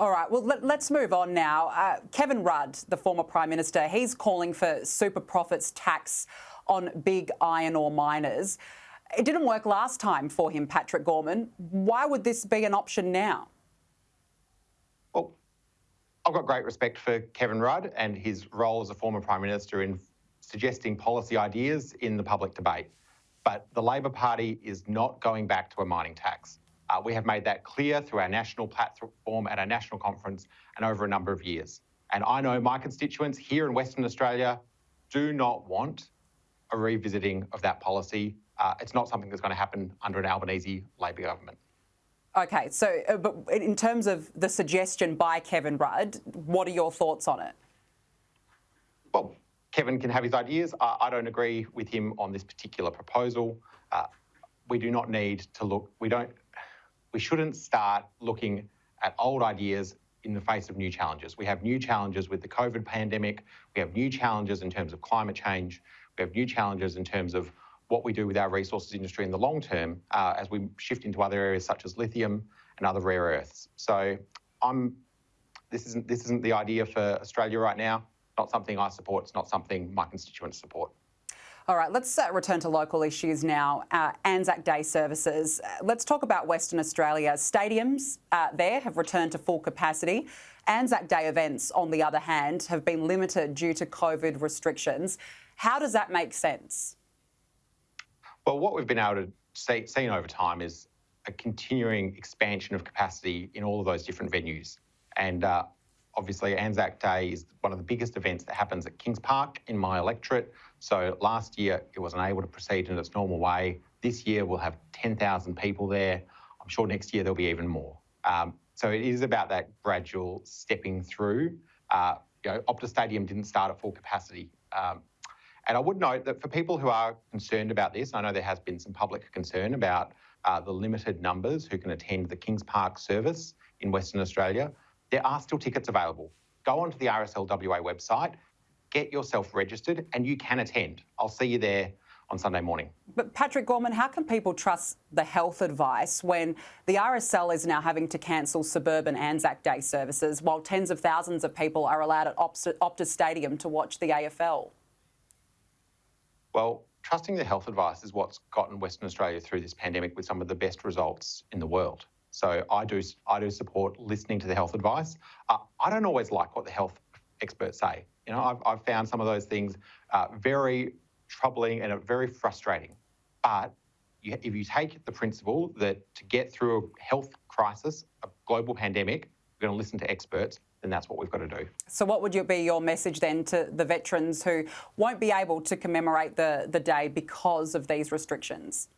All right, well, let's move on now. Kevin Rudd, the former Prime Minister, he's calling for super profits tax on big iron ore miners. It didn't work last time for him, Patrick Gorman. Why would this be an option now? Well, I've got great respect for Kevin Rudd and his role as a former Prime Minister in suggesting policy ideas in the public debate. But the Labor Party is not going back to a mining tax. We have made that clear through our national platform at our national conference and over a number of years. And I know my constituents here in Western Australia do not want a revisiting of that policy. It's not something that's going to happen under an Albanese Labor government. OK, so but in terms of the suggestion by Kevin Rudd, what are your thoughts on it? Well, Kevin can have his ideas. I don't agree with him on this particular proposal. We do not need to look, we shouldn't start looking at old ideas in the face of new challenges. We have new challenges with the COVID pandemic. We have new challenges in terms of climate change. We have new challenges in terms of what we do with our resources industry in the long term as we shift into other areas such as lithium and other rare earths. So this isn't the idea for Australia right now. Not something I support. It's not something my constituents support. All right, let's return to local issues now. Anzac Day services. Let's talk about Western Australia. Stadiums there have returned to full capacity. Anzac Day events, on the other hand, have been limited due to COVID restrictions. How does that make sense? Well, what we've been able to see over time is a continuing expansion of capacity in all of those different venues. And obviously, Anzac Day is one of the biggest events that happens at Kings Park in my electorate. So last year, it wasn't able to proceed in its normal way. This year, we'll have 10,000 people there. I'm sure next year there'll be even more. So it is about that gradual stepping through. Optus Stadium didn't start at full capacity. And I would note that for people who are concerned about this, I know there has been some public concern about the limited numbers who can attend the Kings Park service in Western Australia. There are still tickets available. Go onto the RSLWA website, get yourself registered, and you can attend. I'll see you there on Sunday morning. But Patrick Gorman, how can people trust the health advice when the RSL is now having to cancel suburban Anzac Day services while tens of thousands of people are allowed at Optus Stadium to watch the AFL? Well, trusting the health advice is what's gotten Western Australia through this pandemic with some of the best results in the world. So I do support listening to the health advice. I don't always like what the health experts say. You know, I've found some of those things very troubling and very frustrating. But if you take the principle that to get through a health crisis, a global pandemic, we're going to listen to experts, then that's what we've got to do. So what would be your message then to the veterans who won't be able to commemorate the day because of these restrictions?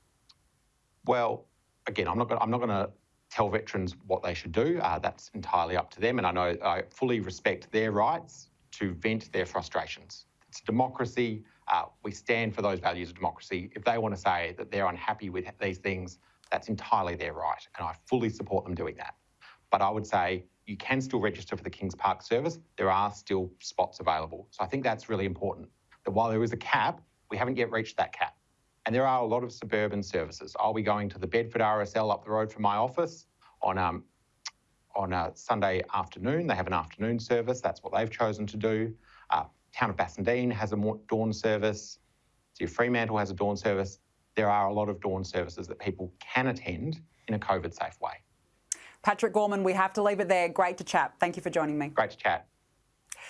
Well, again, I'm not going to tell veterans what they should do. That's entirely up to them. And I fully respect their rights to vent their frustrations. It's democracy. We stand for those values of democracy. If they want to say that they're unhappy with these things, that's entirely their right. And I fully support them doing that. But I would say you can still register for the Kings Park service. There are still spots available. So I think that's really important. That while there is a cap, we haven't yet reached that cap. And there are a lot of suburban services. I'll be going to the Bedford RSL up the road from my office on a Sunday afternoon. They have an afternoon service. That's what they've chosen to do. Town of Bassendean has a dawn service. So Fremantle has a dawn service. There are a lot of dawn services that people can attend in a COVID-safe way. Patrick Gorman, we have to leave it there. Great to chat. Thank you for joining me. Great to chat.